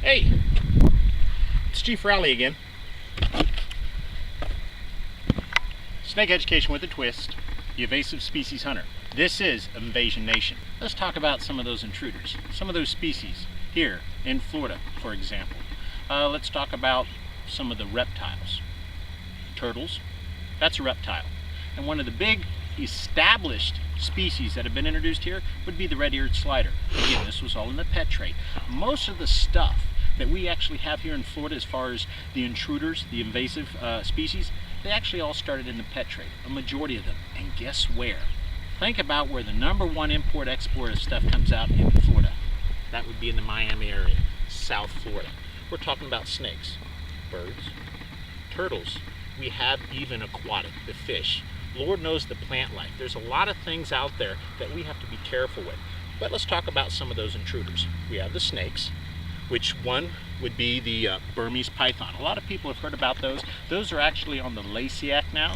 Hey, it's Chief Rowley again. Snake education with a twist, the invasive species hunter. This is Invasion Nation. Let's talk about some of those intruders, some of those species here in Florida, for example. Let's talk about some of the reptiles. Turtles, that's a reptile. And one of the big established species that have been introduced here would be the red-eared slider. Again, this was all in the pet trade. Most of the stuff that we actually have here in Florida as far as the intruders, the invasive species, they actually all started in the pet trade, a majority of them. And guess where? Think about where the #1 import-export of stuff comes out in Florida. That would be in the Miami area, South Florida. We're talking about snakes, birds, turtles. We have even aquatic, the fish. Lord knows the plant life. There's a lot of things out there that we have to be careful with. But let's talk about some of those intruders. We have the snakes, which one would be the Burmese python. A lot of people have heard about those. Those are actually on the Lacey Act now.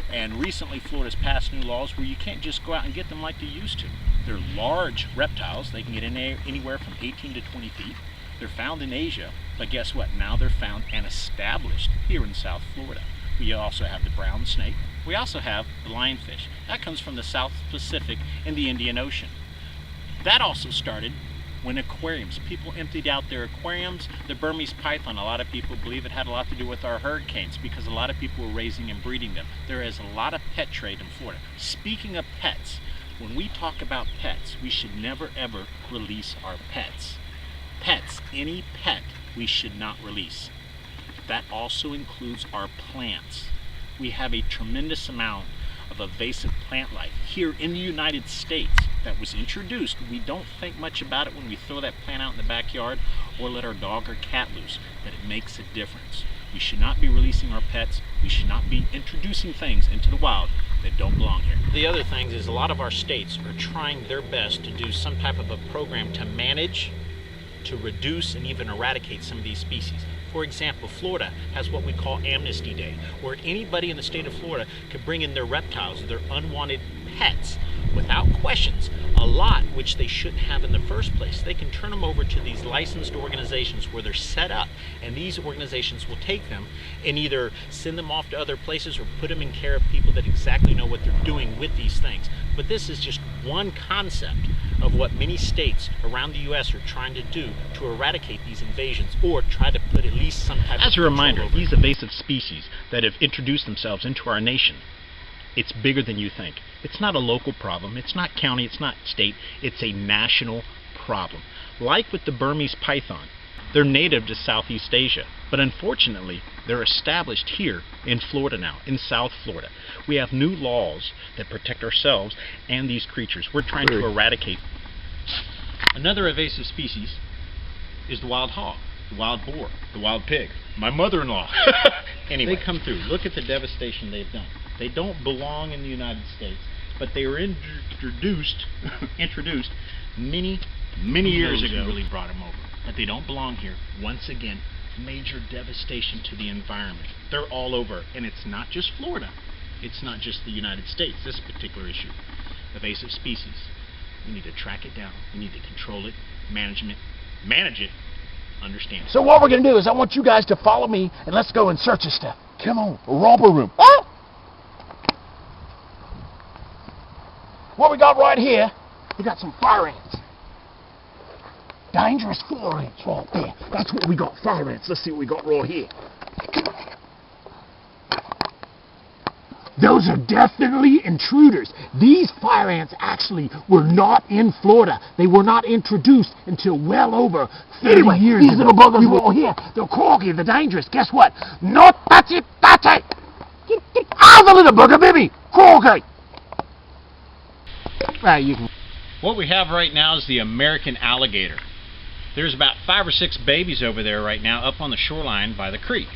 And recently Florida's passed new laws where you can't just go out and get them like they used to. They're large reptiles. They can get in anywhere from 18 to 20 feet. They're found in Asia, but guess what? Now they're found and established here in South Florida. We also have the brown snake. We also have the lionfish. That comes from the South Pacific and the Indian Ocean. That also started when aquariums, people emptied out their aquariums. The Burmese python, a lot of people believe it had a lot to do with our hurricanes because a lot of people were raising and breeding them. There is a lot of pet trade in Florida. Speaking of pets, when we talk about pets, we should never ever release our pets. Pets, any pet, we should not release. That also includes our plants. We have a tremendous amount of invasive plant life here in the United States that was introduced. We don't think much about it when we throw that plant out in the backyard or let our dog or cat loose, but it makes a difference. We should not be releasing our pets. We should not be introducing things into the wild that don't belong here. The other thing is a lot of our states are trying their best to do some type of a program to manage, to reduce, and even eradicate some of these species. For example, Florida has what we call Amnesty Day, where anybody in the state of Florida can bring in their reptiles, their unwanted pets, without questions, a lot which they shouldn't have in the first place. They can turn them over to these licensed organizations where they're set up, and these organizations will take them and either send them off to other places or put them in care of people that exactly know what they're doing with these things. But this is just one concept of what many states around the U.S. are trying to do to eradicate these invasions or try to put at least some type of control over it. As a reminder, these invasive species that have introduced themselves into our nation, it's bigger than you think. It's not a local problem, it's not county, it's not state, it's a national problem. Like with the Burmese python, they're native to Southeast Asia, but unfortunately they're established here in Florida now, in South Florida. We have new laws that protect ourselves and these creatures. We're trying to eradicate. Another invasive species is the wild hog, the wild boar, the wild pig, my mother-in-law. Anyway, they come through. Look at the devastation they've done. They don't belong in the United States, but they were introduced many years ago. Really brought them over, but they don't belong here. Once again, major devastation to the environment. They're all over, and it's not just Florida. It's not just the United States. This particular issue, invasive species. We need to track it down. We need to control it, manage it, understand it. So what we're going to do is I want you guys to follow me, and let's go and search this stuff. Come on, a romper room. Ah! What we got right here, we got some fire ants. Dangerous fire ants right there. That's what we got, fire ants. Let's see what we got right here. Those are definitely intruders. These fire ants actually were not in Florida. They were not introduced until well over 30 years ago. These little buggers were all here. They're corky, they're dangerous. Guess what? Not touchy, touchy. Ah, the little bugger, baby. Corky. Right, you can. What we have right now is the American alligator. There's about 5 or 6 babies over there right now up on the shoreline by the creek.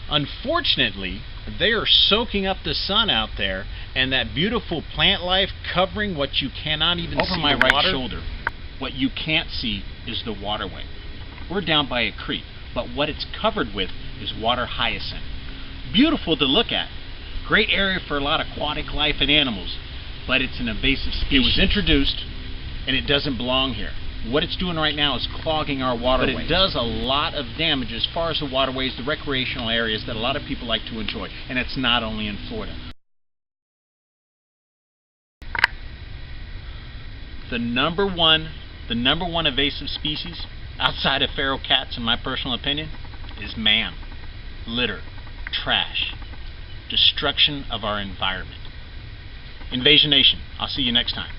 Unfortunately, they are soaking up the sun out there, and that beautiful plant life covering what you cannot even see. Over my right shoulder, what you can't see is the waterway. We're down by a creek, but what it's covered with is water hyacinth. Beautiful to look at. Great area for a lot of aquatic life and animals, but it's an invasive species. It was introduced, and it doesn't belong here. What it's doing right now is clogging our waterways. But it does a lot of damage as far as the waterways, the recreational areas that a lot of people like to enjoy. And it's not only in Florida. The number one invasive species outside of feral cats, in my personal opinion, is man. Litter, trash, destruction of our environment. Invasion Nation, I'll see you next time.